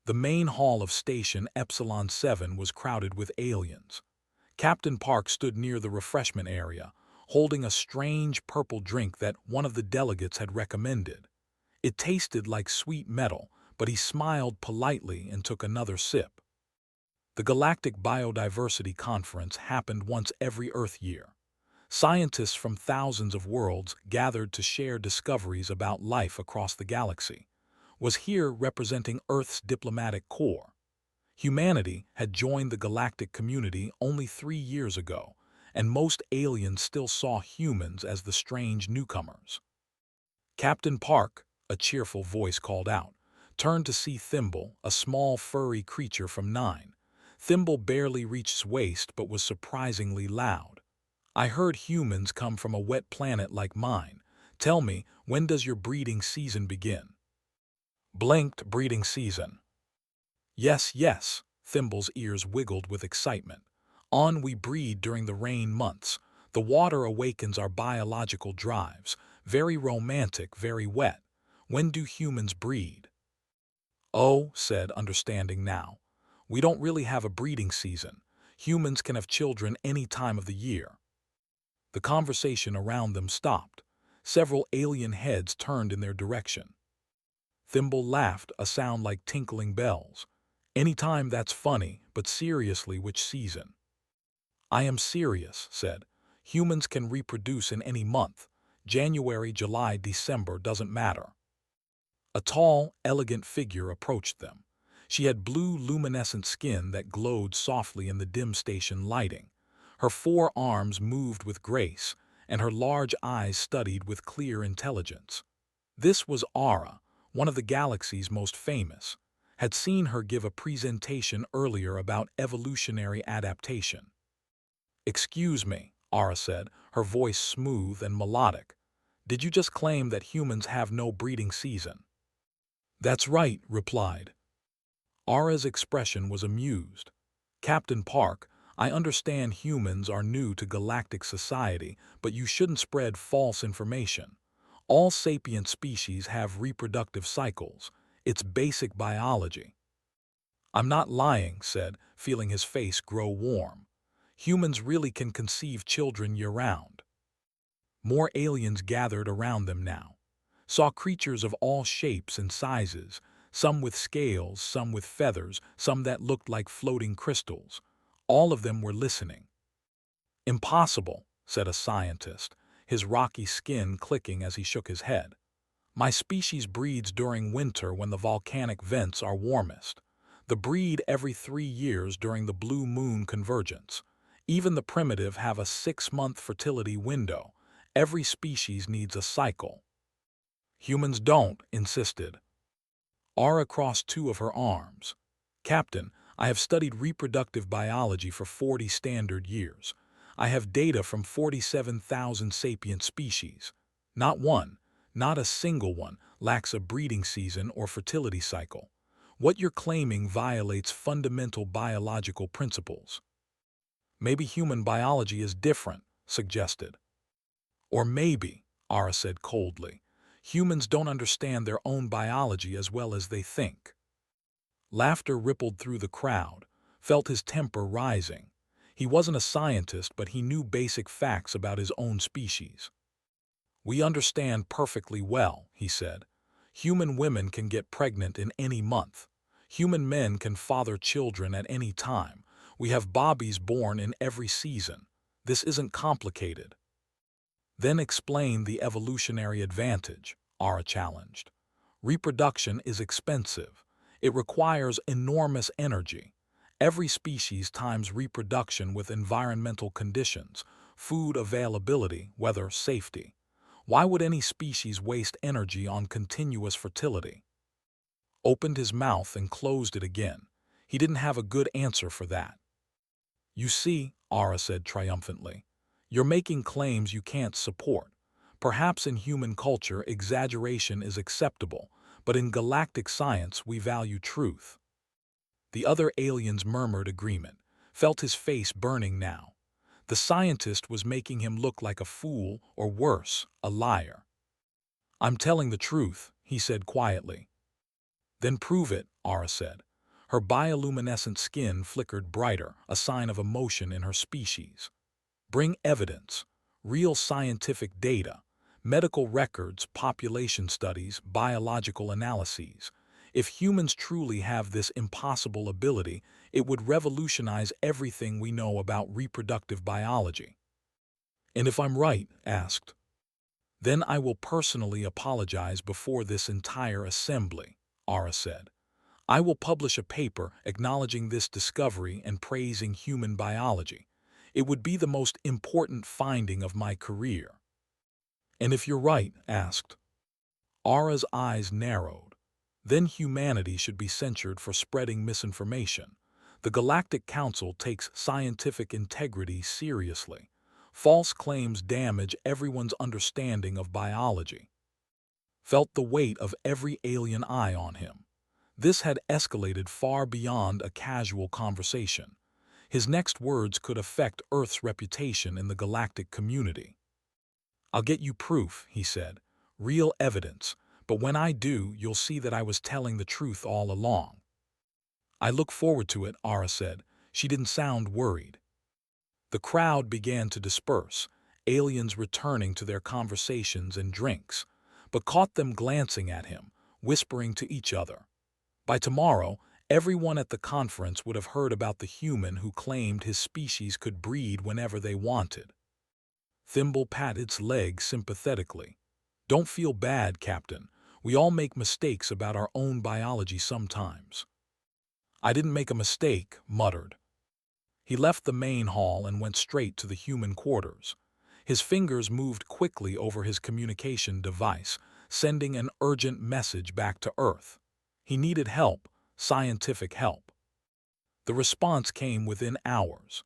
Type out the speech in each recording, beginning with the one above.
The main hall of Station Epsilon 7 was crowded with aliens. Captain Park stood near the refreshment area, holding a strange purple drink that one of the delegates had recommended. It tasted like sweet metal, but he smiled politely and took another sip. The Galactic Biodiversity Conference happened once every Earth year. Scientists from thousands of worlds gathered to share discoveries about life across the galaxy. Was here representing Earth's diplomatic corps. Humanity had joined the galactic community only 3 years ago, and most aliens still saw humans as the strange newcomers. Captain Park, a cheerful voice called out, turned to see Thimble, a small furry creature from 9. Thimble barely reached his waist but was surprisingly loud. I heard humans come from a wet planet like mine. Tell me, when does your breeding season begin? Blinked breeding season. Yes, yes, Thimble's ears wiggled with excitement. On we breed during the rain months. The water awakens our biological drives. Very romantic, very wet. When do humans breed? Oh, said, understanding now. We don't really have a breeding season. Humans can have children any time of the year. The conversation around them stopped. Several alien heads turned in their direction. Thimble laughed, a sound like tinkling bells. Any time, that's funny, but seriously, which season? I am serious, said. Humans can reproduce in any month. January, July, December, doesn't matter. A tall, elegant figure approached them. She had blue luminescent skin that glowed softly in the dim station lighting. Her 4 arms moved with grace, and her large eyes studied with clear intelligence. This was Aura, one of the galaxy's most famous. Had seen her give a presentation earlier about evolutionary adaptation. Excuse me, Aura said, her voice smooth and melodic. Did you just claim that humans have no breeding season? That's right, replied. Aura's expression was amused. Captain Park, I understand humans are new to galactic society, but you shouldn't spread false information. All sapient species have reproductive cycles. It's basic biology. I'm not lying, said, feeling his face grow warm. Humans really can conceive children year-round. More aliens gathered around them now. Saw creatures of all shapes and sizes, some with scales, some with feathers, some that looked like floating crystals. All of them were listening. Impossible, said a scientist, his rocky skin clicking as he shook his head. My species breeds during winter when the volcanic vents are warmest. The breed every 3 years during the blue moon convergence. Even the primitive have a 6-month fertility window. Every species needs a cycle. Humans don't, insisted. Aura crossed 2 of her arms. Captain, I have studied reproductive biology for 40 standard years. I have data from 47,000 sapient species. Not one, not a single one, lacks a breeding season or fertility cycle. What you're claiming violates fundamental biological principles. Maybe human biology is different, suggested. Or maybe, Aura said coldly, humans don't understand their own biology as well as they think. Laughter rippled through the crowd, felt his temper rising. He wasn't a scientist, but he knew basic facts about his own species. We understand perfectly well, he said. Human women can get pregnant in any month. Human men can father children at any time. We have bobbies born in every season. This isn't complicated. Then explain the evolutionary advantage, Aura challenged. Reproduction is expensive. It requires enormous energy. Every species times reproduction with environmental conditions, food availability, weather, safety. Why would any species waste energy on continuous fertility? Opened his mouth and closed it again. He didn't have a good answer for that. You see, Aura said triumphantly, you're making claims you can't support. Perhaps in human culture exaggeration is acceptable, but in galactic science we value truth. The other aliens murmured agreement, felt his face burning now. The scientist was making him look like a fool, or worse, a liar. I'm telling the truth, he said quietly. Then prove it, Aura said. Her bioluminescent skin flickered brighter, a sign of emotion in her species. Bring evidence, real scientific data, medical records, population studies, biological analyses. If humans truly have this impossible ability, it would revolutionize everything we know about reproductive biology. And if I'm right, asked, then I will personally apologize before this entire assembly, Ara said. I will publish a paper acknowledging this discovery and praising human biology. It would be the most important finding of my career. And if you're right, asked. Ara's eyes narrowed. Then humanity should be censured for spreading misinformation. The Galactic Council takes scientific integrity seriously. False claims damage everyone's understanding of biology. Felt the weight of every alien eye on him. This had escalated far beyond a casual conversation. His next words could affect Earth's reputation in the galactic community. I'll get you proof, he said. Real evidence. But when I do, you'll see that I was telling the truth all along. I look forward to it, Ara said. She didn't sound worried. The crowd began to disperse, aliens returning to their conversations and drinks, but caught them glancing at him, whispering to each other. By tomorrow, everyone at the conference would have heard about the human who claimed his species could breed whenever they wanted. Thimble patted its leg sympathetically. Don't feel bad, Captain. We all make mistakes about our own biology sometimes. I didn't make a mistake, muttered. He left the main hall and went straight to the human quarters. His fingers moved quickly over his communication device, sending an urgent message back to Earth. He needed help, scientific help. The response came within hours.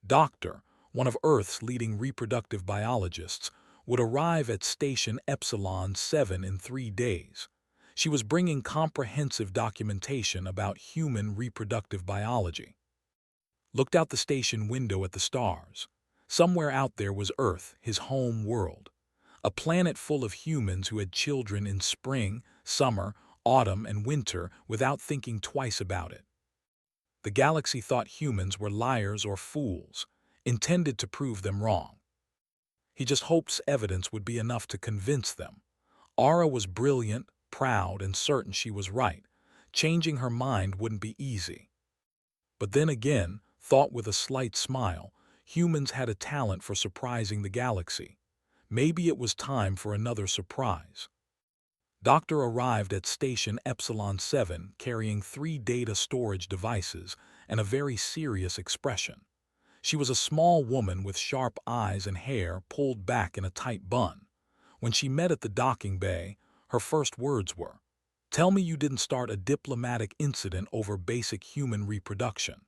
Doctor, one of Earth's leading reproductive biologists, would arrive at Station Epsilon 7 in 3 days. She was bringing comprehensive documentation about human reproductive biology. Looked out the station window at the stars. Somewhere out there was Earth, his home world. A planet full of humans who had children in spring, summer, autumn, and winter without thinking twice about it. The galaxy thought humans were liars or fools, intended to prove them wrong. He just hoped evidence would be enough to convince them. Ara was brilliant, proud, and certain she was right. Changing her mind wouldn't be easy. But then again, thought with a slight smile, humans had a talent for surprising the galaxy. Maybe it was time for another surprise. Doctor arrived at Station Epsilon 7 carrying 3 data storage devices and a very serious expression. She was a small woman with sharp eyes and hair pulled back in a tight bun. When she met at the docking bay, her first words were, "Tell me you didn't start a diplomatic incident over basic human reproduction."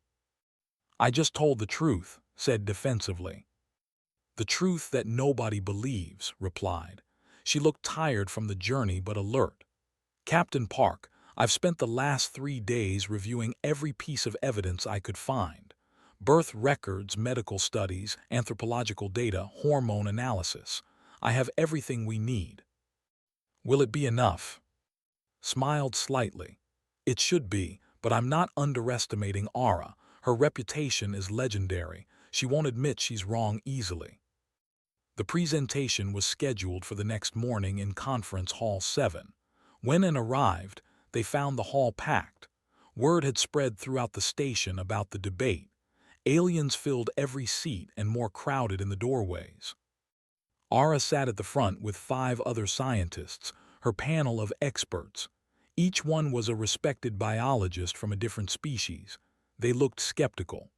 "I just told the truth," said defensively. "The truth that nobody believes," replied. She looked tired from the journey but alert. "Captain Park, I've spent the last 3 days reviewing every piece of evidence I could find. Birth records, medical studies, anthropological data, hormone analysis. I have everything we need." "Will it be enough?" Smiled slightly. "It should be, but I'm not underestimating Ara. Her reputation is legendary. She won't admit she's wrong easily." The presentation was scheduled for the next morning in Conference Hall 7. When it arrived, they found the hall packed. Word had spread throughout the station about the debate. Aliens filled every seat and more crowded in the doorways. Ara sat at the front with 5 other scientists, her panel of experts. Each one was a respected biologist from a different species. They looked skeptical.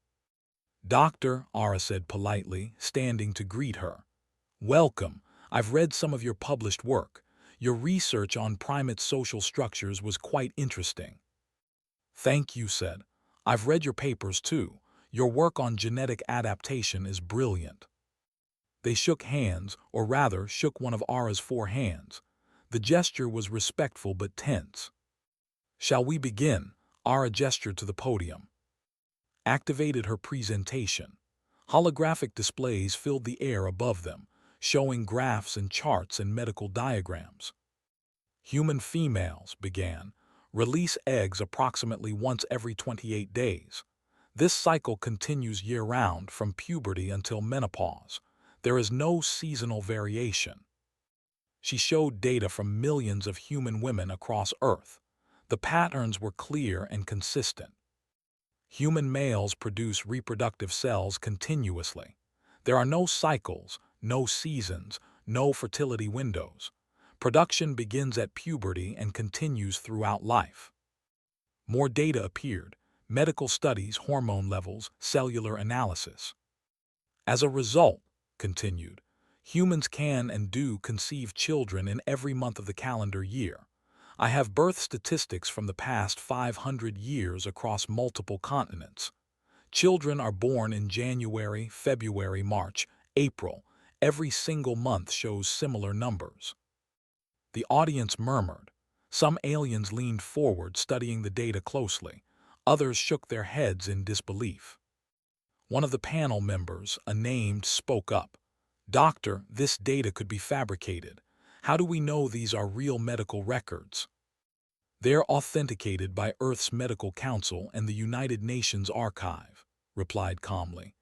"Doctor," Ara said politely, standing to greet her. "Welcome. I've read some of your published work. Your research on primate social structures was quite interesting." "Thank you," said. "I've read your papers too. Your work on genetic adaptation is brilliant." They shook hands, or rather shook one of Ara's 4 hands. The gesture was respectful but tense. "Shall we begin?" Ara gestured to the podium. Activated her presentation. Holographic displays filled the air above them, showing graphs and charts and medical diagrams. "Human females," began. release eggs approximately once every 28 days. This cycle continues year-round from puberty until menopause. There is no seasonal variation. She showed data from millions of human women across Earth. The patterns were clear and consistent. Human males produce reproductive cells continuously. There are no cycles, no seasons, no fertility windows. Production begins at puberty and continues throughout life. More data appeared: medical studies, hormone levels, cellular analysis. As a result, continued, humans can and do conceive children in every month of the calendar year. I have birth statistics from the past 500 years across multiple continents. Children are born in January, February, March, April. Every single month shows similar numbers. The audience murmured. Some aliens leaned forward, studying the data closely. Others shook their heads in disbelief. One of the panel members, unnamed, spoke up. "Doctor, this data could be fabricated. How do we know these are real medical records?" "They're authenticated by Earth's Medical Council and the United Nations Archive," replied calmly.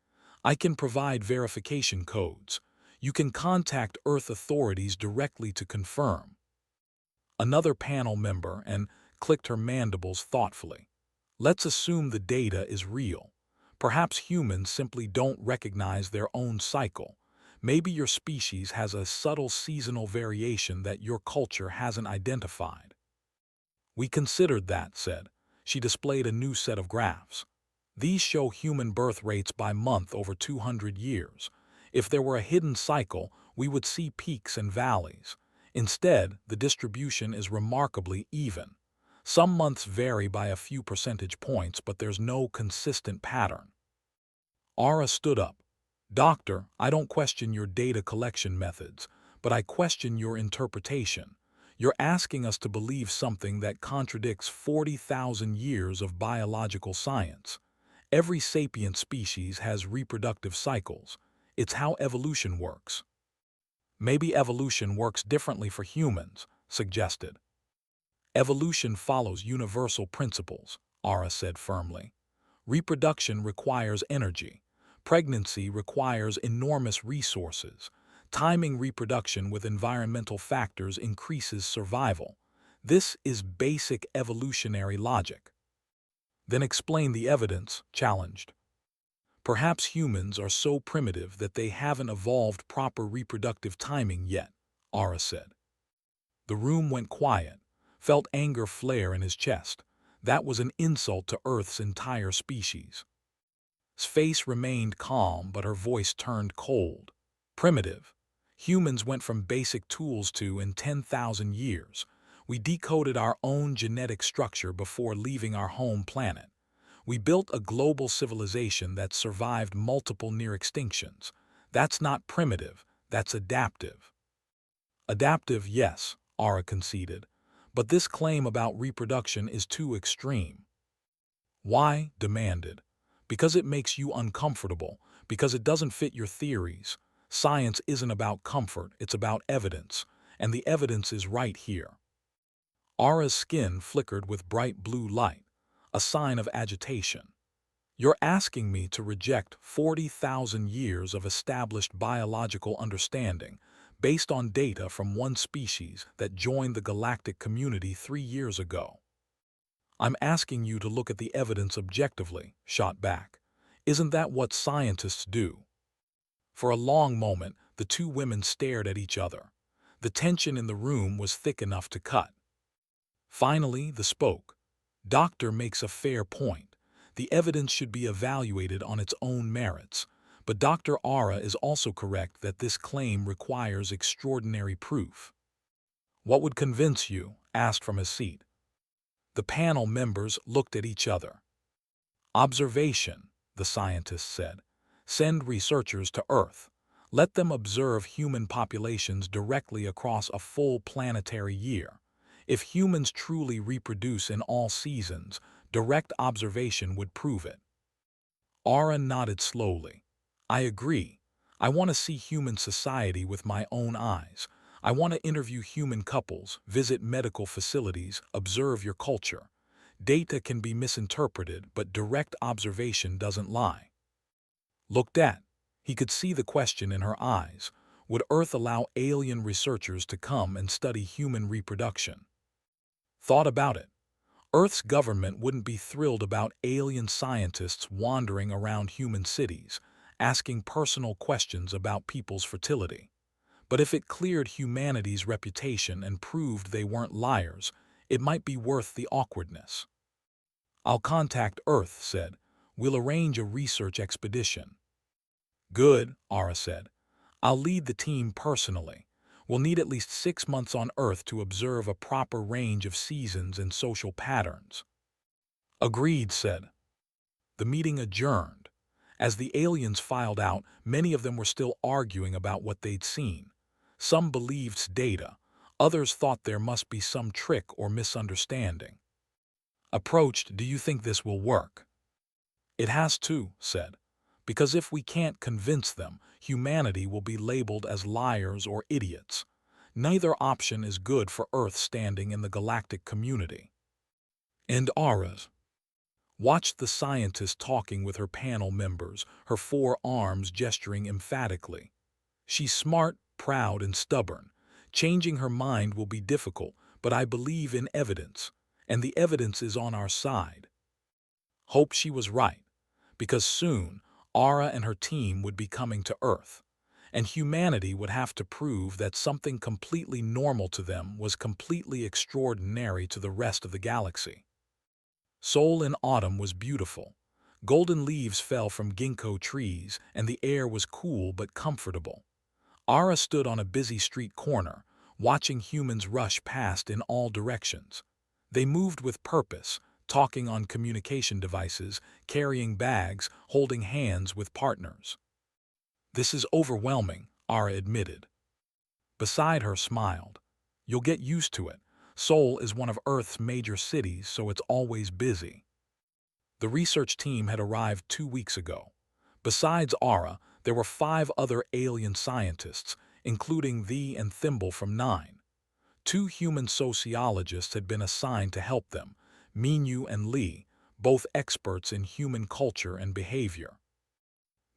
"I can provide verification codes. You can contact Earth authorities directly to confirm." Another panel member and clicked her mandibles thoughtfully. "Let's assume the data is real. Perhaps humans simply don't recognize their own cycle. Maybe your species has a subtle seasonal variation that your culture hasn't identified." "We considered that," said. She displayed a new set of graphs. "These show human birth rates by month over 200 years. If there were a hidden cycle, we would see peaks and valleys. Instead, the distribution is remarkably even. Some months vary by a few percentage points, but there's no consistent pattern." Ara stood up. "Doctor, I don't question your data collection methods, but I question your interpretation. You're asking us to believe something that contradicts 40,000 years of biological science. Every sapient species has reproductive cycles. It's how evolution works." "Maybe evolution works differently for humans," suggested. "Evolution follows universal principles," Ara said firmly. "Reproduction requires energy. Pregnancy requires enormous resources. Timing reproduction with environmental factors increases survival. This is basic evolutionary logic." "Then explain the evidence," challenged. "Perhaps humans are so primitive that they haven't evolved proper reproductive timing yet," Ara said. The room went quiet. Felt anger flare in his chest. That was an insult to Earth's entire species. His face remained calm, but her voice turned cold. "Primitive. Humans went from basic tools to in 10,000 years. We decoded our own genetic structure before leaving our home planet. We built a global civilization that survived multiple near extinctions. That's not primitive, that's adaptive." "Adaptive, yes," Ara conceded, "but this claim about reproduction is too extreme." "Why?" demanded. "Because it makes you uncomfortable, because it doesn't fit your theories. Science isn't about comfort, it's about evidence, and the evidence is right here." Ara's skin flickered with bright blue light, a sign of agitation. "You're asking me to reject 40,000 years of established biological understanding based on data from one species that joined the galactic community 3 years ago." "I'm asking you to look at the evidence objectively," shot back. "Isn't that what scientists do?" For a long moment, the two women stared at each other. The tension in the room was thick enough to cut. Finally, they spoke. "Doctor makes a fair point. The evidence should be evaluated on its own merits. But Dr. Ara is also correct that this claim requires extraordinary proof." "What would convince you?" asked from his seat. The panel members looked at each other. "Observation," the scientist said. "Send researchers to Earth. Let them observe human populations directly across a full planetary year. If humans truly reproduce in all seasons, direct observation would prove it." Ara nodded slowly. "I agree. I want to see human society with my own eyes. I want to interview human couples, visit medical facilities, observe your culture. Data can be misinterpreted, but direct observation doesn't lie. Looked at. He could see the question in her eyes. Would Earth allow alien researchers to come and study human reproduction? Thought about it. Earth's government wouldn't be thrilled about alien scientists wandering around human cities, asking personal questions about people's fertility. But if it cleared humanity's reputation and proved they weren't liars, it might be worth the awkwardness. I'll contact Earth, said. We'll arrange a research expedition. Good, Ara said. I'll lead the team personally. We'll need at least 6 months on Earth to observe a proper range of seasons and social patterns. Agreed, said. The meeting adjourned. As the aliens filed out, many of them were still arguing about what they'd seen. Some believed data, others thought there must be some trick or misunderstanding. Approached, do you think this will work? It has to, said. Because if we can't convince them, humanity will be labeled as liars or idiots. Neither option is good for Earth standing in the galactic community. And Ara's watched the scientist talking with her panel members, her 4 arms gesturing emphatically. She's smart, proud, and stubborn. Changing her mind will be difficult, but I believe in evidence, and the evidence is on our side. Hope she was right, because soon Ara and her team would be coming to Earth, and humanity would have to prove that something completely normal to them was completely extraordinary to the rest of the galaxy. Seoul in autumn was beautiful. Golden leaves fell from ginkgo trees, and the air was cool but comfortable. Ara stood on a busy street corner, watching humans rush past in all directions. They moved with purpose, talking on communication devices, carrying bags, holding hands with partners. This is overwhelming, Ara admitted. Beside her smiled. You'll get used to it. Seoul is one of Earth's major cities, so it's always busy. The research team had arrived 2 weeks ago. Besides Ara, there were 5 other alien scientists, including Thee and Thimble from 9. 2 human sociologists had been assigned to help them, Minyu and Lee, both experts in human culture and behavior.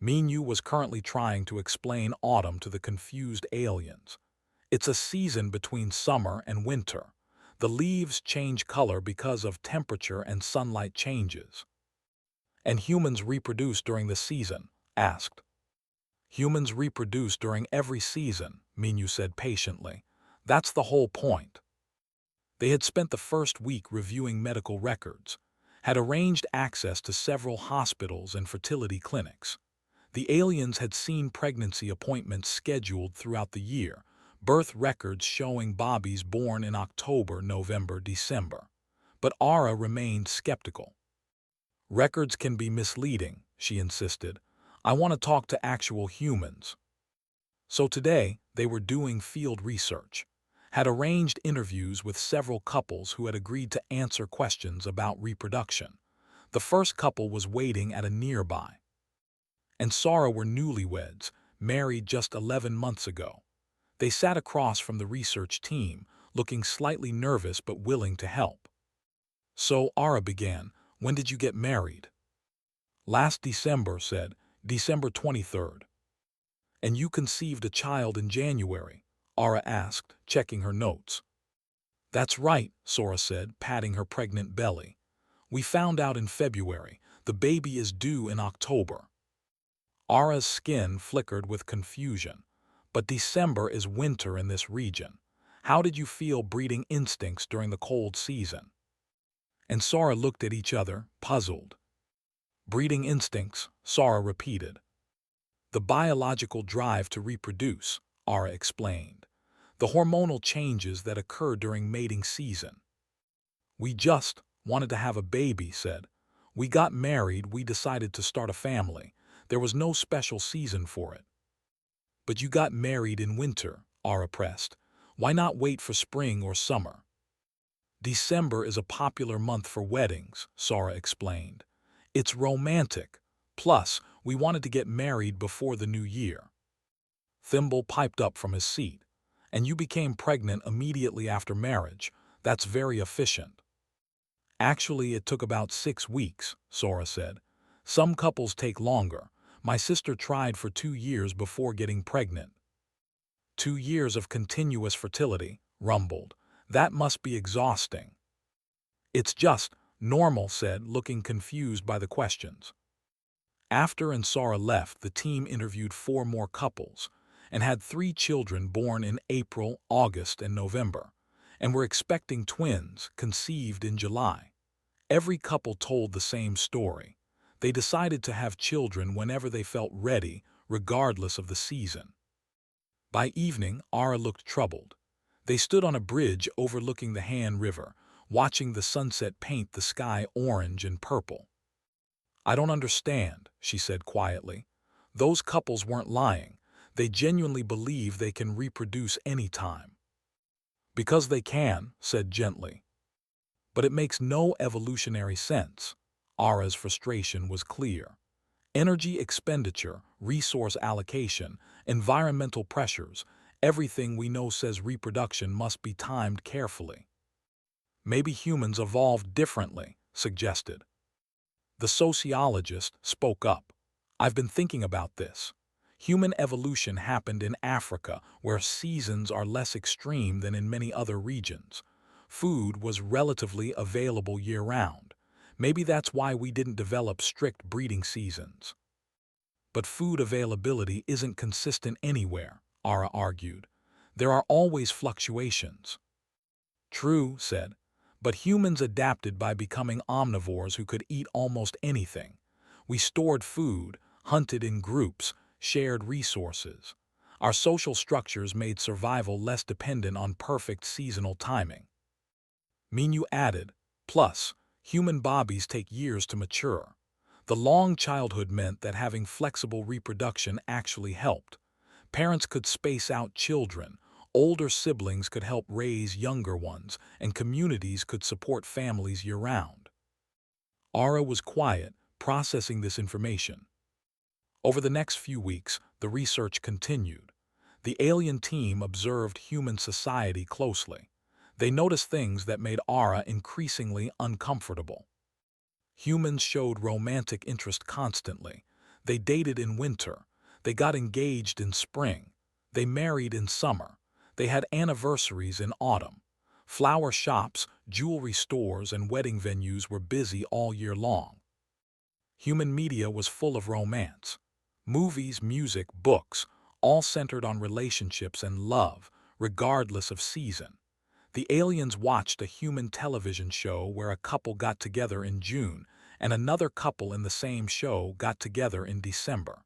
Minyu was currently trying to explain autumn to the confused aliens. It's a season between summer and winter. The leaves change color because of temperature and sunlight changes. And humans reproduce during the season, asked. Humans reproduce during every season, Minyu said patiently. That's the whole point. They had spent the first week reviewing medical records, had arranged access to several hospitals and fertility clinics. The aliens had seen pregnancy appointments scheduled throughout the year, birth records showing babies born in October, November, December. But Ara remained skeptical. Records can be misleading, she insisted. I want to talk to actual humans. So today, they were doing field research, had arranged interviews with several couples who had agreed to answer questions about reproduction. The first couple was waiting at a nearby. And Sara were newlyweds, married just 11 months ago. They sat across from the research team, looking slightly nervous but willing to help. So Ara began, when did you get married? Last December, said, December 23rd. And you conceived a child in January? Ara asked, checking her notes. That's right, Sora said, patting her pregnant belly. We found out in February. The baby is due in October. Ara's skin flickered with confusion. But December is winter in this region. How did you feel breeding instincts during the cold season? And Sora looked at each other, puzzled. Breeding instincts, Sora repeated. The biological drive to reproduce, Ara explained. The hormonal changes that occur during mating season. We just wanted to have a baby, said. We got married, we decided to start a family. There was no special season for it. But you got married in winter, Ara pressed. Why not wait for spring or summer? December is a popular month for weddings, Sara explained. It's romantic. Plus, we wanted to get married before the new year. Thimble piped up from his seat. And you became pregnant immediately after marriage. That's very efficient. Actually, it took about 6 weeks, Sora said. Some couples take longer. My sister tried for 2 years before getting pregnant. 2 years of continuous fertility, rumbled. That must be exhausting. It's just, Normal said, looking confused by the questions. After and Sora left, the team interviewed 4 more couples and had 3 children born in April, August, and November, and were expecting twins conceived in July. Every couple told the same story. They decided to have children whenever they felt ready, regardless of the season. By evening, Ara looked troubled. They stood on a bridge overlooking the Han River, watching the sunset paint the sky orange and purple. I don't understand, she said quietly. Those couples weren't lying. They genuinely believe they can reproduce any time. Because they can, said gently. But it makes no evolutionary sense. Ara's frustration was clear. Energy expenditure, resource allocation, environmental pressures, everything we know says reproduction must be timed carefully. Maybe humans evolved differently, suggested. The sociologist spoke up. I've been thinking about this. Human evolution happened in Africa, where seasons are less extreme than in many other regions. Food was relatively available year-round. Maybe that's why we didn't develop strict breeding seasons. But food availability isn't consistent anywhere, Ara argued. There are always fluctuations. True, said, but humans adapted by becoming omnivores who could eat almost anything. We stored food, hunted in groups, shared resources. Our social structures made survival less dependent on perfect seasonal timing. Minu added, plus, human babies take years to mature. The long childhood meant that having flexible reproduction actually helped. Parents could space out children, older siblings could help raise younger ones, and communities could support families year-round. Ara was quiet, processing this information. Over the next few weeks, the research continued. The alien team observed human society closely. They noticed things that made Ara increasingly uncomfortable. Humans showed romantic interest constantly. They dated in winter. They got engaged in spring. They married in summer. They had anniversaries in autumn. Flower shops, jewelry stores, and wedding venues were busy all year long. Human media was full of romance. Movies, music, books, all centered on relationships and love, regardless of season. The aliens watched a human television show where a couple got together in June and another couple in the same show got together in December.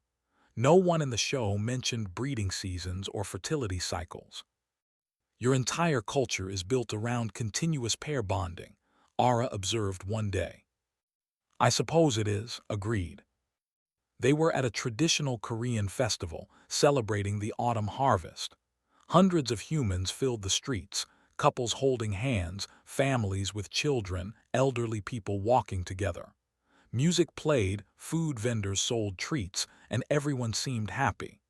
No one in the show mentioned breeding seasons or fertility cycles. Your entire culture is built around continuous pair bonding, Ara observed one day. I suppose it is, agreed. They were at a traditional Korean festival celebrating the autumn harvest. Hundreds of humans filled the streets, couples holding hands, families with children, elderly people walking together. Music played, food vendors sold treats, and everyone seemed happy.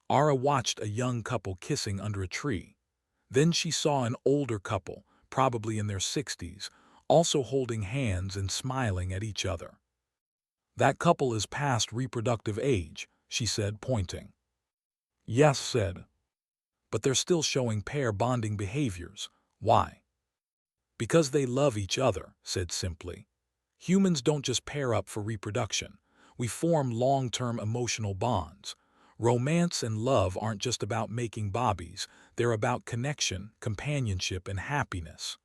Ara watched a young couple kissing under a tree. Then she saw an older couple, probably in their 60s, also holding hands and smiling at each other. That couple is past reproductive age, she said, pointing. Yes, said. But they're still showing pair bonding behaviors. Why? Because they love each other, said simply. Humans don't just pair up for reproduction. We form long-term emotional bonds. Romance and love aren't just about making babies. They're about connection, companionship, and happiness.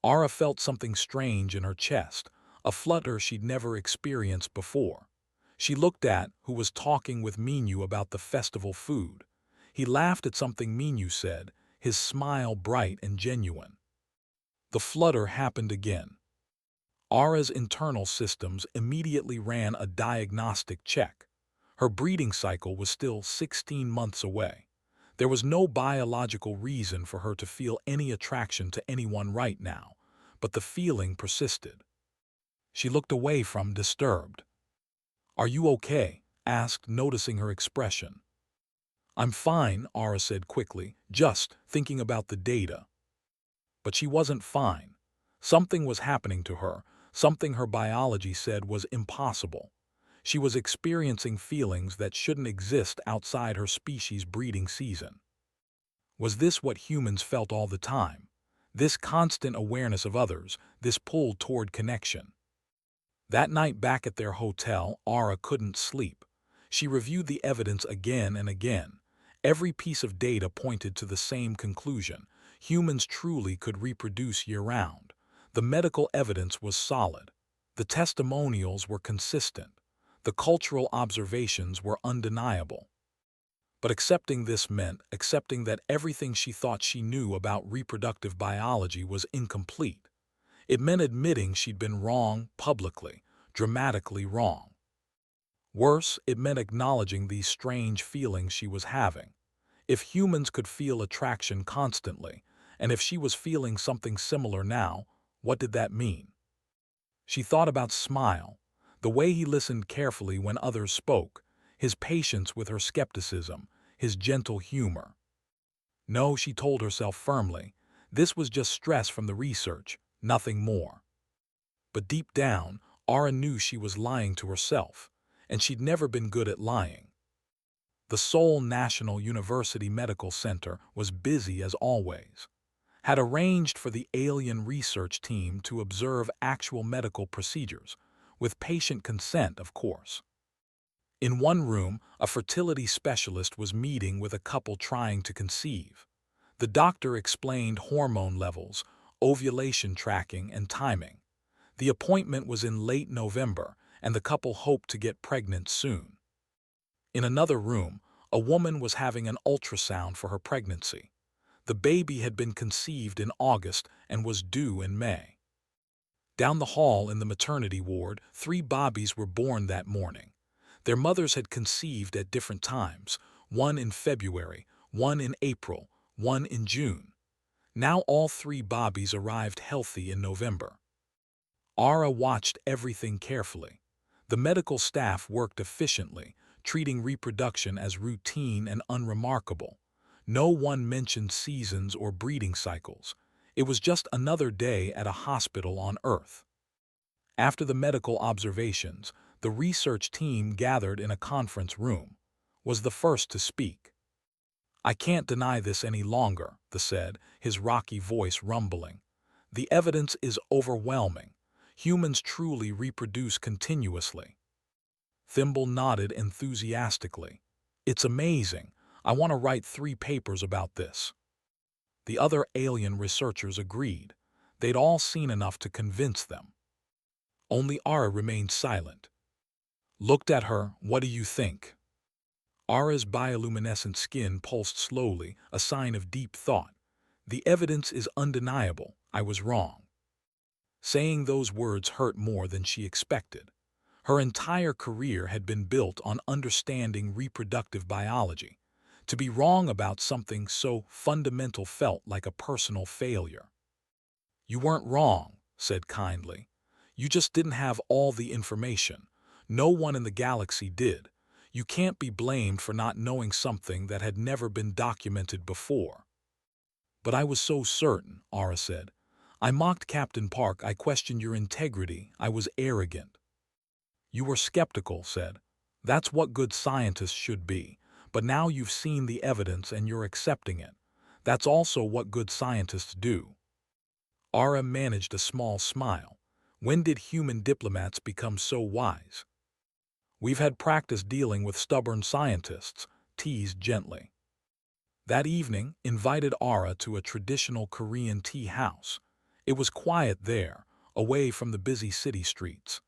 Ara felt something strange in her chest, a flutter she'd never experienced before. She looked at who was talking with Minu about the festival food. He laughed at something Minu said, his smile bright and genuine. The flutter happened again. Ara's internal systems immediately ran a diagnostic check. Her breeding cycle was still 16 months away. There was no biological reason for her to feel any attraction to anyone right now, but the feeling persisted. She looked away from disturbed. Are you okay? Asked, noticing her expression. I'm fine, Ara said quickly, just thinking about the data. But she wasn't fine. Something was happening to her, something her biology said was impossible. She was experiencing feelings that shouldn't exist outside her species' breeding season. Was this what humans felt all the time? This constant awareness of others, this pull toward connection. That night back at their hotel, Ara couldn't sleep. She reviewed the evidence again and again. Every piece of data pointed to the same conclusion. Humans truly could reproduce year-round. The medical evidence was solid. The testimonials were consistent. The cultural observations were undeniable. But accepting this meant accepting that everything she thought she knew about reproductive biology was incomplete. It meant admitting she'd been wrong publicly, dramatically wrong. Worse, it meant acknowledging these strange feelings she was having. If humans could feel attraction constantly, and if she was feeling something similar now, what did that mean? She thought about Smile, the way he listened carefully when others spoke, his patience with her skepticism, his gentle humor. No, she told herself firmly, this was just stress from the research, nothing more. But deep down, Ara knew she was lying to herself, and she'd never been good at lying. The Seoul National University Medical Center was busy as always, had arranged for the alien research team to observe actual medical procedures, with patient consent, of course. In one room, a fertility specialist was meeting with a couple trying to conceive. The doctor explained hormone levels, ovulation tracking, and timing. The appointment was in late November, and the couple hoped to get pregnant soon. In another room, a woman was having an ultrasound for her pregnancy. The baby had been conceived in August and was due in May. Down the hall in the maternity ward, 3 Bobbies were born that morning. Their mothers had conceived at different times, one in February, one in April, one in June. Now all 3 Bobbies arrived healthy in November. Ara watched everything carefully. The medical staff worked efficiently, treating reproduction as routine and unremarkable. No one mentioned seasons or breeding cycles. It was just another day at a hospital on Earth. After the medical observations, the research team gathered in a conference room, was the first to speak. I can't deny this any longer, the said, his rocky voice rumbling. The evidence is overwhelming. Humans truly reproduce continuously. Thimble nodded enthusiastically. It's amazing. I want to write 3 papers about this. The other alien researchers agreed. They'd all seen enough to convince them. Only Ara remained silent. Looked at her, what do you think? Ara's bioluminescent skin pulsed slowly, a sign of deep thought. The evidence is undeniable. I was wrong. Saying those words hurt more than she expected. Her entire career had been built on understanding reproductive biology. To be wrong about something so fundamental felt like a personal failure. You weren't wrong, said kindly. You just didn't have all the information. No one in the galaxy did. You can't be blamed for not knowing something that had never been documented before. But I was so certain, Ara said. I mocked Captain Park. I questioned your integrity. I was arrogant. You were skeptical, said. That's what good scientists should be. But now you've seen the evidence and you're accepting it. That's also what good scientists do. Ara managed a small smile. When did human diplomats become so wise? We've had practice dealing with stubborn scientists, teased gently. That evening, invited Ara to a traditional Korean tea house. It was quiet there, away from the busy city streets.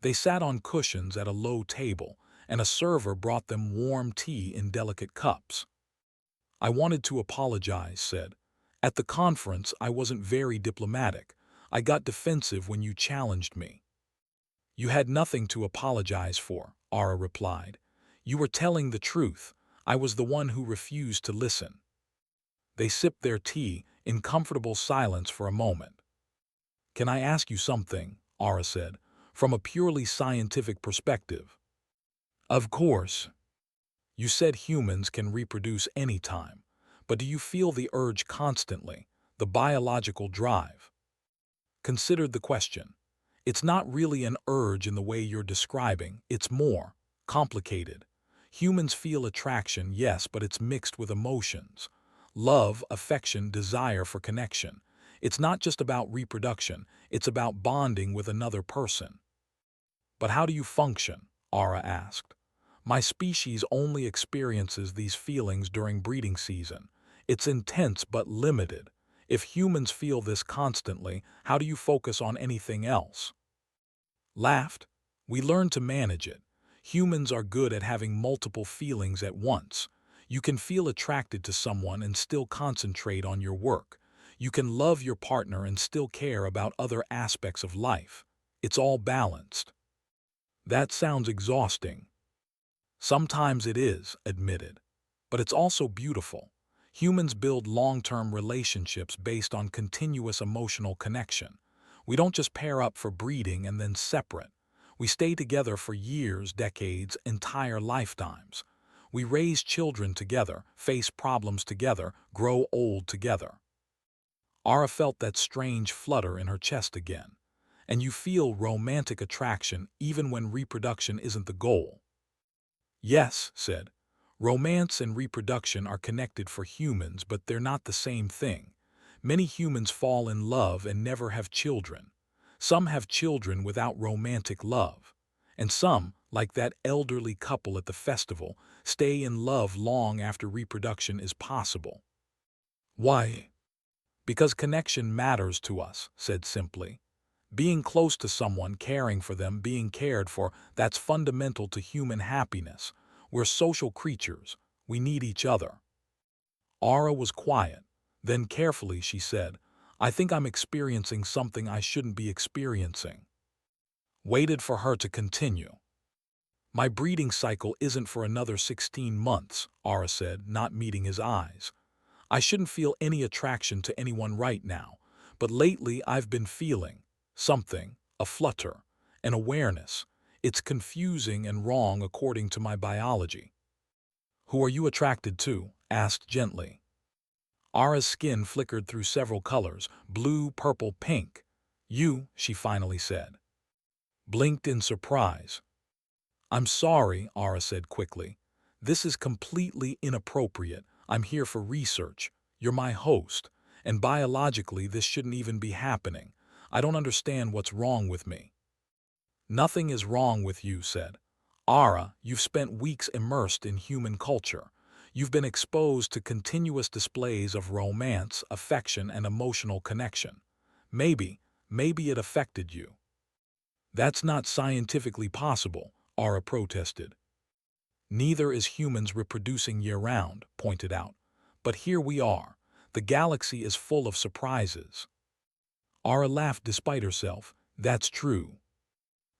They sat on cushions at a low table, and a server brought them warm tea in delicate cups. I wanted to apologize, said. At the conference, I wasn't very diplomatic. I got defensive when you challenged me. You had nothing to apologize for, Ara replied. You were telling the truth. I was the one who refused to listen. They sipped their tea in comfortable silence for a moment. Can I ask you something, Ara said, from a purely scientific perspective? Of course. You said humans can reproduce anytime, but do you feel the urge constantly, the biological drive? Consider the question. It's not really an urge in the way you're describing, it's more complicated. Humans feel attraction, yes, but it's mixed with emotions. Love, affection, desire for connection. It's not just about reproduction, it's about bonding with another person. But how do you function? Ara asked. My species only experiences these feelings during breeding season. It's intense but limited. If humans feel this constantly, how do you focus on anything else? Laughed. We learn to manage it. Humans are good at having multiple feelings at once. You can feel attracted to someone and still concentrate on your work. You can love your partner and still care about other aspects of life. It's all balanced. That sounds exhausting. Sometimes it is, admitted. But it's also beautiful. Humans build long-term relationships based on continuous emotional connection. We don't just pair up for breeding and then separate. We stay together for years, decades, entire lifetimes. We raise children together, face problems together, grow old together. Ara felt that strange flutter in her chest again. And you feel romantic attraction even when reproduction isn't the goal. Yes, said. Romance and reproduction are connected for humans, but they're not the same thing. Many humans fall in love and never have children. Some have children without romantic love. And some, like that elderly couple at the festival, stay in love long after reproduction is possible. Why? Because connection matters to us, said simply. Being close to someone, caring for them, being cared for, that's fundamental to human happiness. We're social creatures. We need each other. Ara was quiet. Then carefully she said, I think I'm experiencing something I shouldn't be experiencing. Waited for her to continue. My breeding cycle isn't for another 16 months, Ara said, not meeting his eyes. I shouldn't feel any attraction to anyone right now, but lately I've been feeling something, a flutter, an awareness. It's confusing and wrong according to my biology. Who are you attracted to? Asked gently. Ara's skin flickered through several colors, blue, purple, pink. You, she finally said. Blinked in surprise. I'm sorry, Ara said quickly. This is completely inappropriate. I'm here for research. You're my host. And biologically, this shouldn't even be happening. I don't understand what's wrong with me. Nothing is wrong with you, said. Ara, you've spent weeks immersed in human culture. You've been exposed to continuous displays of romance, affection, and emotional connection. Maybe it affected you. That's not scientifically possible, Ara protested. Neither is humans reproducing year-round, pointed out. But here we are. The galaxy is full of surprises. Ara laughed despite herself. That's true.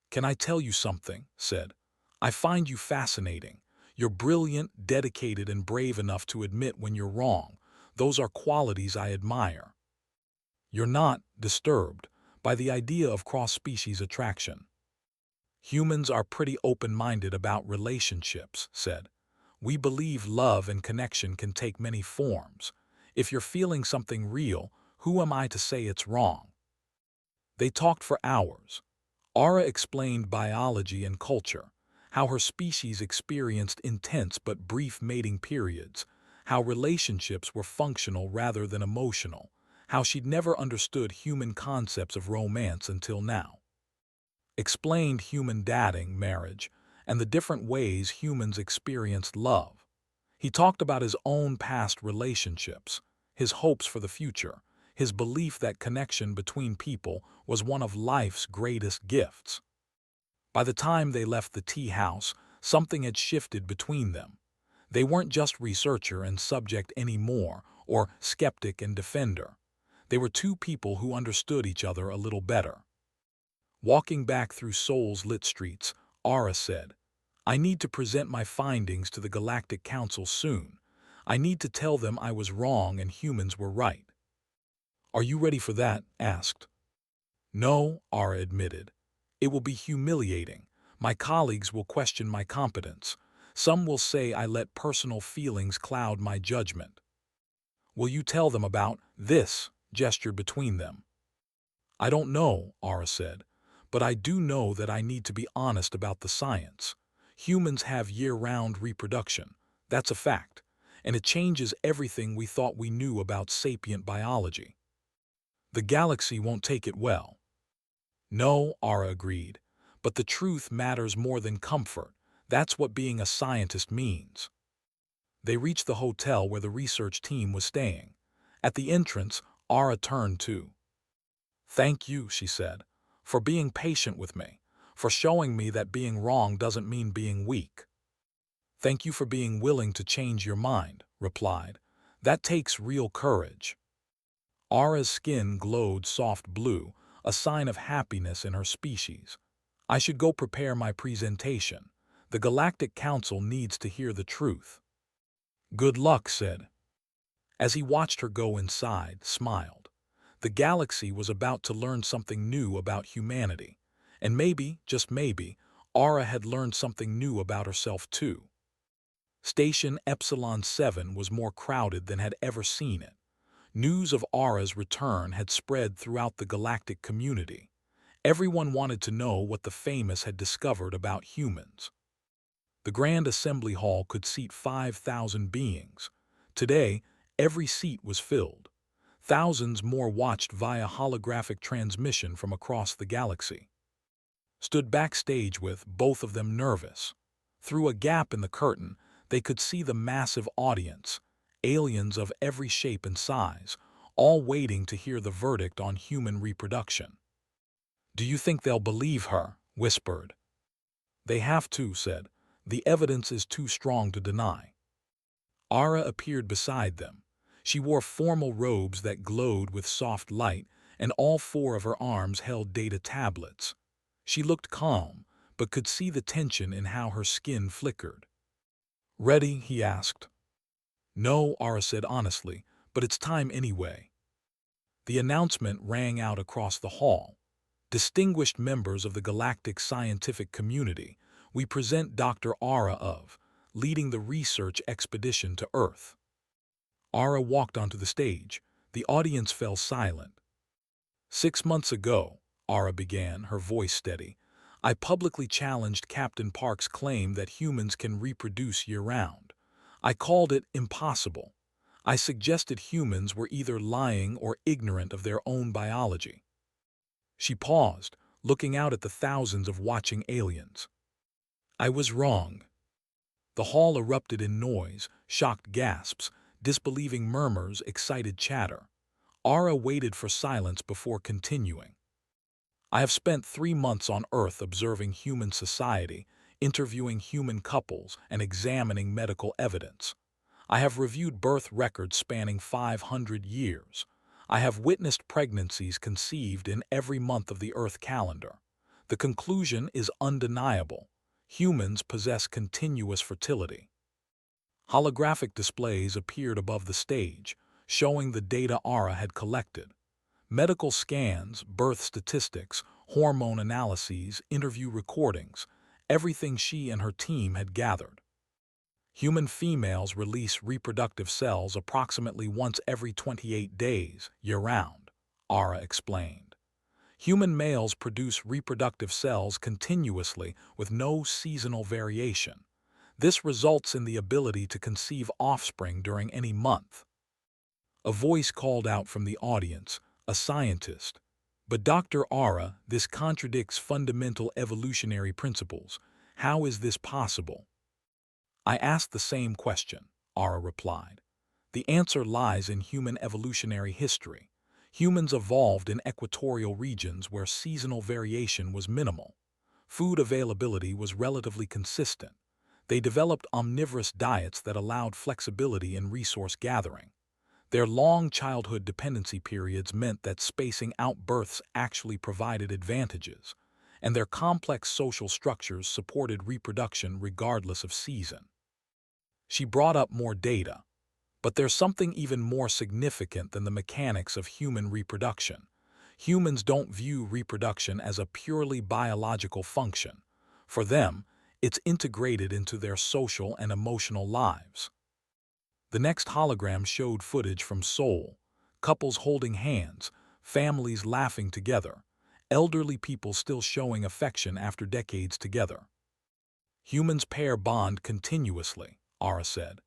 Can I tell you something? Said. I find you fascinating. You're brilliant, dedicated, and brave enough to admit when you're wrong. Those are qualities I admire. You're not disturbed by the idea of cross-species attraction. Humans are pretty open-minded about relationships, said. We believe love and connection can take many forms. If you're feeling something real, who am I to say it's wrong? They talked for hours. Ara explained biology and culture, how her species experienced intense but brief mating periods, how relationships were functional rather than emotional, how she'd never understood human concepts of romance until now. Explained human dating, marriage, and the different ways humans experienced love. He talked about his own past relationships, his hopes for the future, his belief that connection between people was one of life's greatest gifts. By the time they left the tea house, something had shifted between them. They weren't just researcher and subject anymore, or skeptic and defender. They were two people who understood each other a little better. Walking back through Seoul's lit streets, Ara said, I need to present my findings to the Galactic Council soon. I need to tell them I was wrong and humans were right. Are you ready for that? Asked. No, Ara admitted. It will be humiliating. My colleagues will question my competence. Some will say I let personal feelings cloud my judgment. Will you tell them about this? Gestured between them. I don't know, Ara said, but I do know that I need to be honest about the science. Humans have year-round reproduction. That's a fact, and it changes everything we thought we knew about sapient biology. The galaxy won't take it well. No, Ara agreed, but the truth matters more than comfort. That's what being a scientist means. They reached the hotel where the research team was staying. At the entrance, Ara turned to. Thank you, she said, for being patient with me, for showing me that being wrong doesn't mean being weak. Thank you for being willing to change your mind, replied. That takes real courage. Ara's skin glowed soft blue, a sign of happiness in her species. I should go prepare my presentation. The Galactic Council needs to hear the truth. Good luck, said. As he watched her go inside, smiled. The galaxy was about to learn something new about humanity. And maybe, just maybe, Ara had learned something new about herself too. Station Epsilon 7 was more crowded than had ever seen it. News of Ara's return had spread throughout the galactic community. Everyone wanted to know what the famous had discovered about humans. The Grand Assembly Hall could seat 5,000 beings. Today, every seat was filled. Thousands more watched via holographic transmission from across the galaxy. Stood backstage with both of them nervous. Through a gap in the curtain, they could see the massive audience, aliens of every shape and size, all waiting to hear the verdict on human reproduction. Do you think they'll believe her? Whispered. They have to, said. The evidence is too strong to deny. Ara appeared beside them. She wore formal robes that glowed with soft light, and all four of her arms held data tablets. She looked calm, but could see the tension in how her skin flickered. Ready? He asked. No, Ara said honestly, but it's time anyway. The announcement rang out across the hall. Distinguished members of the galactic scientific community, we present Dr. Ara of, leading the research expedition to Earth. Ara walked onto the stage. The audience fell silent. 6 months ago, Ara began, her voice steady, I publicly challenged Captain Park's claim that humans can reproduce year-round. I called it impossible. I suggested humans were either lying or ignorant of their own biology. She paused, looking out at the thousands of watching aliens. I was wrong. The hall erupted in noise, shocked gasps, disbelieving murmurs, excited chatter. Ara waited for silence before continuing. I have spent 3 months on Earth observing human society, interviewing human couples, and examining medical evidence. I have reviewed birth records spanning 500 years. I have witnessed pregnancies conceived in every month of the Earth calendar. The conclusion is undeniable. Humans possess continuous fertility. Holographic displays appeared above the stage, showing the data Ara had collected. Medical scans, birth statistics, hormone analyses, interview recordings, everything she and her team had gathered. Human females release reproductive cells approximately once every 28 days, year-round, Ara explained. Human males produce reproductive cells continuously with no seasonal variation. This results in the ability to conceive offspring during any month. A voice called out from the audience, a scientist. But Dr. Ara, this contradicts fundamental evolutionary principles. How is this possible? I asked the same question, Ara replied. The answer lies in human evolutionary history. Humans evolved in equatorial regions where seasonal variation was minimal. Food availability was relatively consistent. They developed omnivorous diets that allowed flexibility in resource gathering. Their long childhood dependency periods meant that spacing out births actually provided advantages, and their complex social structures supported reproduction regardless of season. She brought up more data, but there's something even more significant than the mechanics of human reproduction. Humans don't view reproduction as a purely biological function. For them, It's integrated into their social and emotional lives. The next hologram showed footage from Seoul, couples holding hands, families laughing together, elderly people still showing affection after decades together. Humans pair bond continuously, Ara said.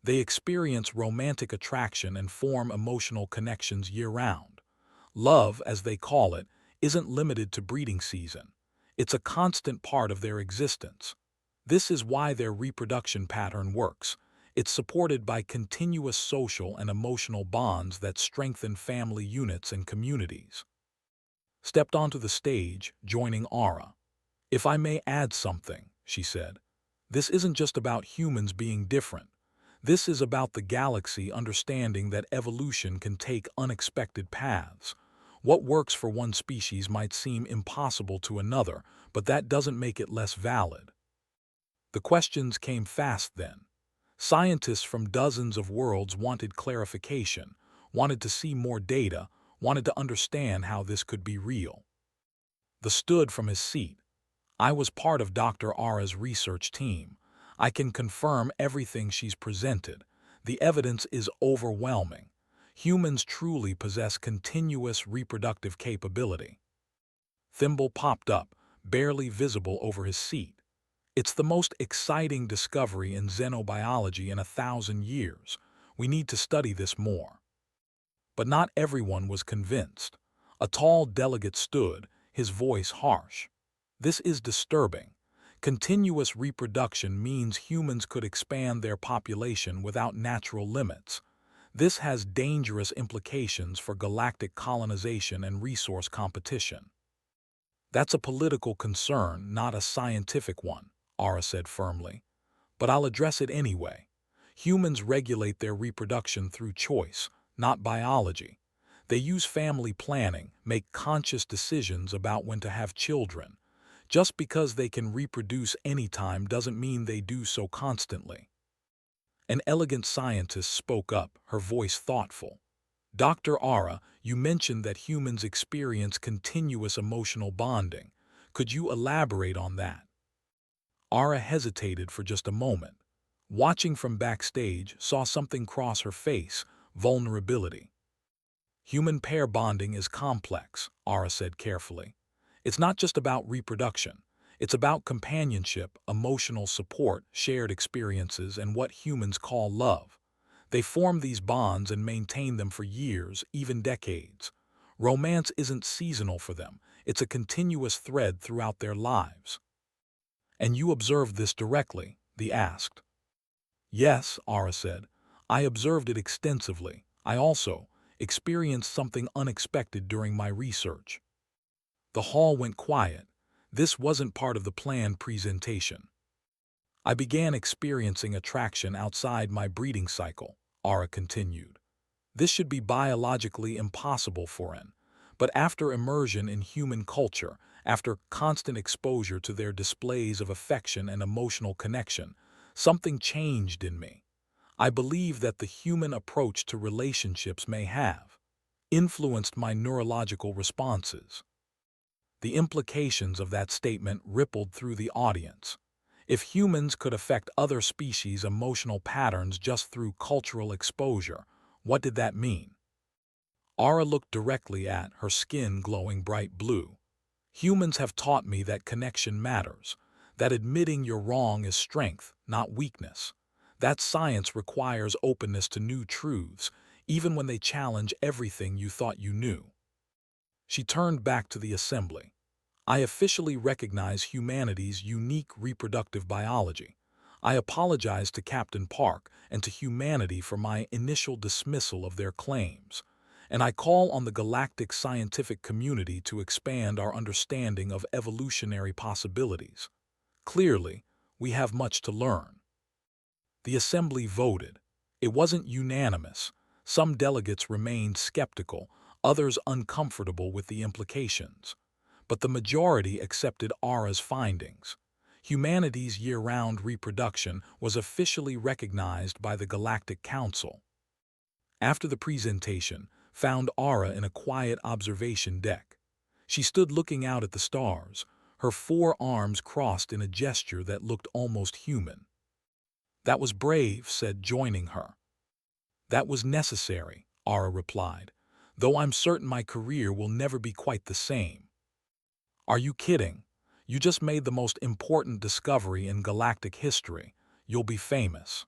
They experience romantic attraction and form emotional connections year-round. Love, as they call it, isn't limited to breeding season. It's a constant part of their existence. This is why their reproduction pattern works. It's supported by continuous social and emotional bonds that strengthen family units and communities. Stepped onto the stage, joining Ara. "If I may add something," she said, "this isn't just about humans being different. This is about the galaxy understanding that evolution can take unexpected paths. What works for one species might seem impossible to another, but that doesn't make it less valid." The questions came fast then. Scientists from dozens of worlds wanted clarification, wanted to see more data, wanted to understand how this could be real. The stood from his seat. "I was part of Dr. Ara's research team. I can confirm everything she's presented. The evidence is overwhelming. Humans truly possess continuous reproductive capability." Thimble popped up, barely visible over his seat. "It's the most exciting discovery in xenobiology in 1,000 years. We need to study this more." But not everyone was convinced. A tall delegate stood, his voice harsh. "This is disturbing. Continuous reproduction means humans could expand their population without natural limits. This has dangerous implications for galactic colonization and resource competition." "That's a political concern, not a scientific one," Ara said firmly. "But I'll address it anyway. Humans regulate their reproduction through choice, not biology. They use family planning, make conscious decisions about when to have children. Just because they can reproduce anytime doesn't mean they do so constantly." An elegant scientist spoke up, her voice thoughtful. "Dr. Ara, you mentioned that humans experience continuous emotional bonding. Could you elaborate on that?" Ara hesitated for just a moment. Watching from backstage, saw something cross her face: vulnerability. "Human pair bonding is complex," Ara said carefully. "It's not just about reproduction. It's about companionship, emotional support, shared experiences, and what humans call love. They form these bonds and maintain them for years, even decades. Romance isn't seasonal for them. It's a continuous thread throughout their lives." "And you observed this directly?" they asked. "Yes," Ara said. "I observed it extensively. I also experienced something unexpected during my research." The hall went quiet. This wasn't part of the planned presentation. "I began experiencing attraction outside my breeding cycle," Ara continued. "This should be biologically impossible for an. But after immersion in human culture, after constant exposure to their displays of affection and emotional connection, something changed in me. I believe that the human approach to relationships may have influenced my neurological responses." The implications of that statement rippled through the audience. If humans could affect other species' emotional patterns just through cultural exposure, what did that mean? Ara looked directly at her, skin glowing bright blue. "Humans have taught me that connection matters, that admitting you're wrong is strength, not weakness. That science requires openness to new truths, even when they challenge everything you thought you knew." She turned back to the assembly. "I officially recognize humanity's unique reproductive biology. I apologize to Captain Park and to humanity for my initial dismissal of their claims. And I call on the galactic scientific community to expand our understanding of evolutionary possibilities. Clearly, we have much to learn." The assembly voted. It wasn't unanimous. Some delegates remained skeptical, others uncomfortable with the implications. But the majority accepted Ara's findings. Humanity's year-round reproduction was officially recognized by the Galactic Council. After the presentation, found Ara in a quiet observation deck. She stood looking out at the stars, her 4 arms crossed in a gesture that looked almost human. "That was brave," said joining her. "That was necessary," Ara replied, "though I'm certain my career will never be quite the same." "Are you kidding? You just made the most important discovery in galactic history. You'll be famous."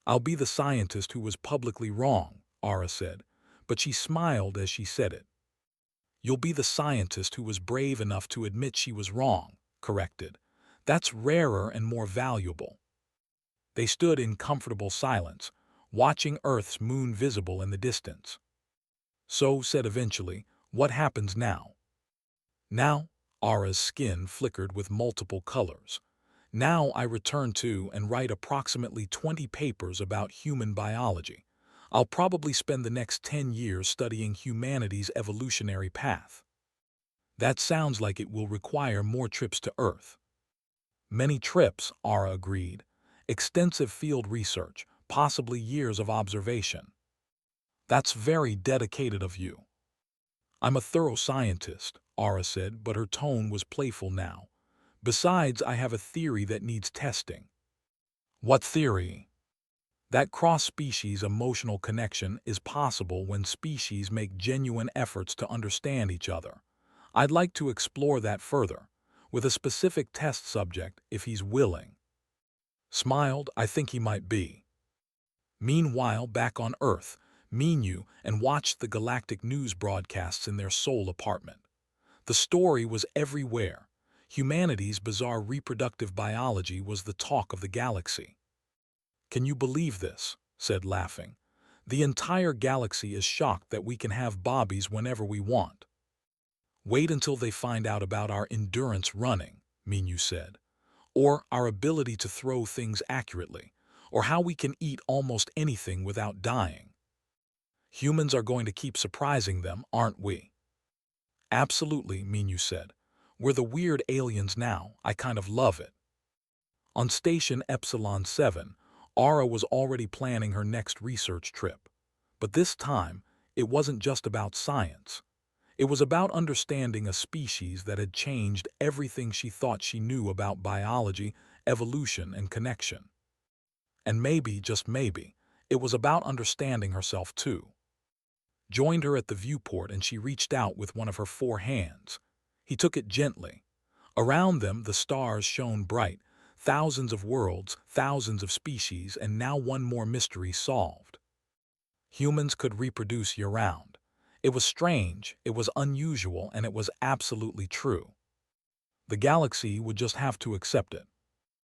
"I'll be the scientist who was publicly wrong," Ara said, but she smiled as she said it. "You'll be the scientist who was brave enough to admit she was wrong," corrected. "That's rarer and more valuable." They stood in comfortable silence, watching Earth's moon visible in the distance. "So," said eventually, "what happens now?" "Now," Ara's skin flickered with multiple colors. "Now I return to and write approximately 20 papers about human biology. I'll probably spend the next 10 years studying humanity's evolutionary path." "That sounds like it will require more trips to Earth." "Many trips," Ara agreed. "Extensive field research, possibly years of observation." "That's very dedicated of you." "I'm a thorough scientist," Ara said, but her tone was playful now. "Besides, I have a theory that needs testing." "What theory?" "That cross-species emotional connection is possible when species make genuine efforts to understand each other. I'd like to explore that further, with a specific test subject if he's willing." Smiled, "I think he might be." Meanwhile, back on Earth, Minu and watched the galactic news broadcasts in their sole apartment. The story was everywhere. Humanity's bizarre reproductive biology was the talk of the galaxy. "Can you believe this?" said laughing. "The entire galaxy is shocked that we can have bobbies whenever we want." "Wait until they find out about our endurance running," Minu said, "or our ability to throw things accurately, or how we can eat almost anything without dying. Humans are going to keep surprising them, aren't we?" "Absolutely," Minu said. "We're the weird aliens now. I kind of love it." On Station Epsilon 7, Ara was already planning her next research trip. But this time, it wasn't just about science. It was about understanding a species that had changed everything she thought she knew about biology, evolution, and connection. And maybe, just maybe, it was about understanding herself too. Joined her at the viewport and she reached out with one of her 4 hands. He took it gently. Around them, the stars shone bright, thousands of worlds, thousands of species, and now one more mystery solved. Humans could reproduce year-round. It was strange, it was unusual, and it was absolutely true. The galaxy would just have to accept it.